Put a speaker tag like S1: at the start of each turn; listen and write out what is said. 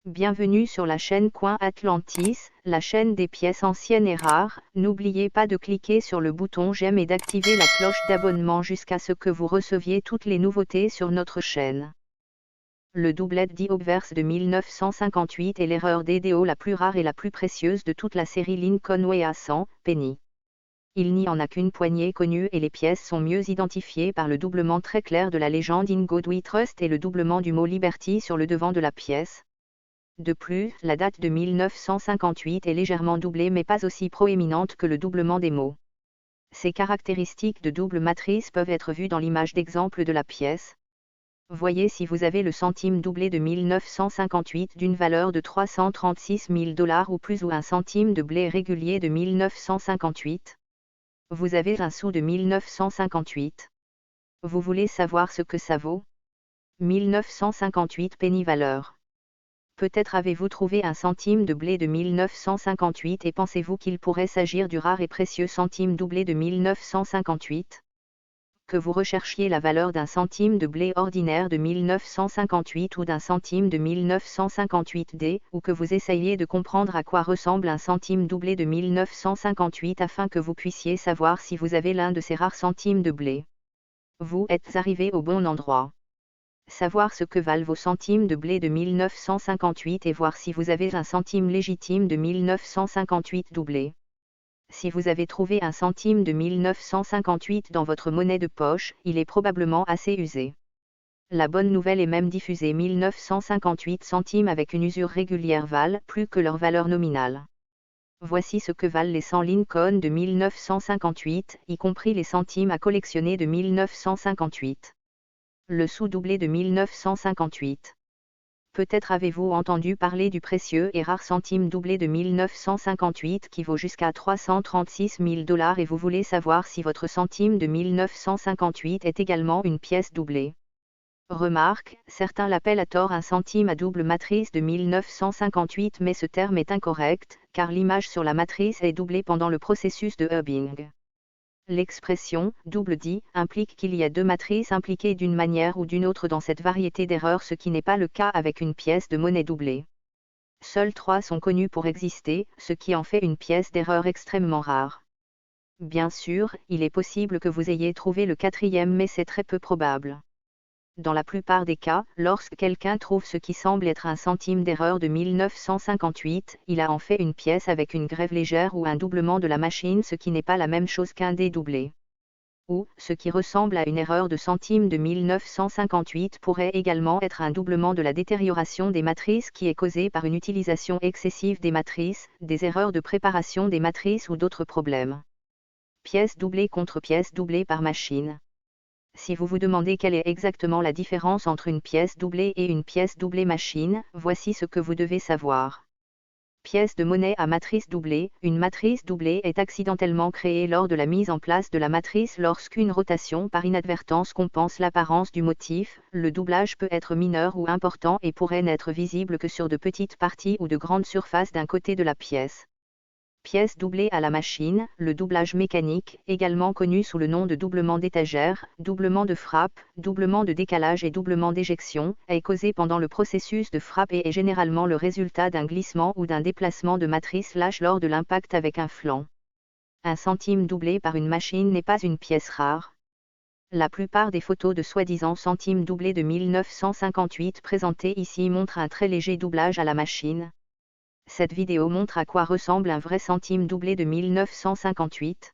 S1: Bienvenue sur la chaîne Coin Atlantis, la chaîne des pièces anciennes et rares. N'oubliez pas de cliquer sur le bouton j'aime et d'activer la cloche d'abonnement jusqu'à ce que vous receviez toutes les nouveautés sur notre chaîne. Le doublet dit Obverse de 1958 est l'erreur DDO la plus rare et la plus précieuse de toute la série Lincoln Way à 100 penny. Il n'y en a qu'une poignée connue et les pièces sont mieux identifiées par le doublement très clair de la légende In God We Trust et le doublement du mot Liberty sur le devant de la pièce. De plus, la date de 1958 est légèrement doublée mais pas aussi proéminente que le doublement des mots. Ces caractéristiques de double matrice peuvent être vues dans l'image d'exemple de la pièce. Voyez si vous avez le centime doublé de 1958 d'une valeur de 336 000 $ ou plus ou un centime de blé régulier de 1958. Vous avez un sou de 1958. Vous voulez savoir ce que ça vaut ? 1958 penny valeur. Peut-être avez-vous trouvé un centime de blé de 1958 et pensez-vous qu'il pourrait s'agir du rare et précieux centime doublé de 1958 ? Que vous recherchiez la valeur d'un centime de blé ordinaire de 1958 ou d'un centime de 1958D, ou que vous essayiez de comprendre à quoi ressemble un centime doublé de 1958 afin que vous puissiez savoir si vous avez l'un de ces rares centimes de blé. Vous êtes arrivé au bon endroit. Savoir ce que valent vos centimes de blé de 1958 et voir si vous avez un centime légitime de 1958 doublé. Si vous avez trouvé un centime de 1958 dans votre monnaie de poche, il est probablement assez usé. La bonne nouvelle est même diffusée 1958 centimes avec une usure régulière valent plus que leur valeur nominale. Voici ce que valent les 100 Lincoln de 1958, y compris les centimes à collectionner de 1958. Le sou doublé de 1958. Peut-être avez-vous entendu parler du précieux et rare centime doublé de 1958 qui vaut jusqu'à 336 000 $ et vous voulez savoir si votre centime de 1958 est également une pièce doublée. Remarque, certains l'appellent à tort un centime à double matrice de 1958 mais ce terme est incorrect, car l'image sur la matrice est doublée pendant le processus de Hubbing. L'expression « double dit » implique qu'il y a deux matrices impliquées d'une manière ou d'une autre dans cette variété d'erreurs, ce qui n'est pas le cas avec une pièce de monnaie doublée. Seules 3 sont connues pour exister, ce qui en fait une pièce d'erreur extrêmement rare. Bien sûr, il est possible que vous ayez trouvé le 4e mais c'est très peu probable. Dans la plupart des cas, lorsque quelqu'un trouve ce qui semble être un centime d'erreur de 1958, il a en fait une pièce avec une grève légère ou un doublement de la machine, ce qui n'est pas la même chose qu'un dé doublé. Ou, ce qui ressemble à une erreur de centime de 1958 pourrait également être un doublement de la détérioration des matrices qui est causée par une utilisation excessive des matrices, des erreurs de préparation des matrices ou d'autres problèmes. Pièce doublée contre pièce doublée par machine. Si vous vous demandez quelle est exactement la différence entre une pièce doublée et une pièce doublée machine, voici ce que vous devez savoir. Pièce de monnaie à matrice doublée. Une matrice doublée est accidentellement créée lors de la mise en place de la matrice lorsqu'une rotation par inadvertance compense l'apparence du motif. Le doublage peut être mineur ou important et pourrait n'être visible que sur de petites parties ou de grandes surfaces d'un côté de la pièce. Pièce doublée à la machine, le doublage mécanique, également connu sous le nom de doublement d'étagère, doublement de frappe, doublement de décalage et doublement d'éjection, est causé pendant le processus de frappe et est généralement le résultat d'un glissement ou d'un déplacement de matrice lâche lors de l'impact avec un flanc. Un centime doublé par une machine n'est pas une pièce rare. La plupart des photos de soi-disant centimes doublés de 1958 présentées ici montrent un très léger doublage à la machine. Cette vidéo montre à quoi ressemble un vrai centime doublé de 1958.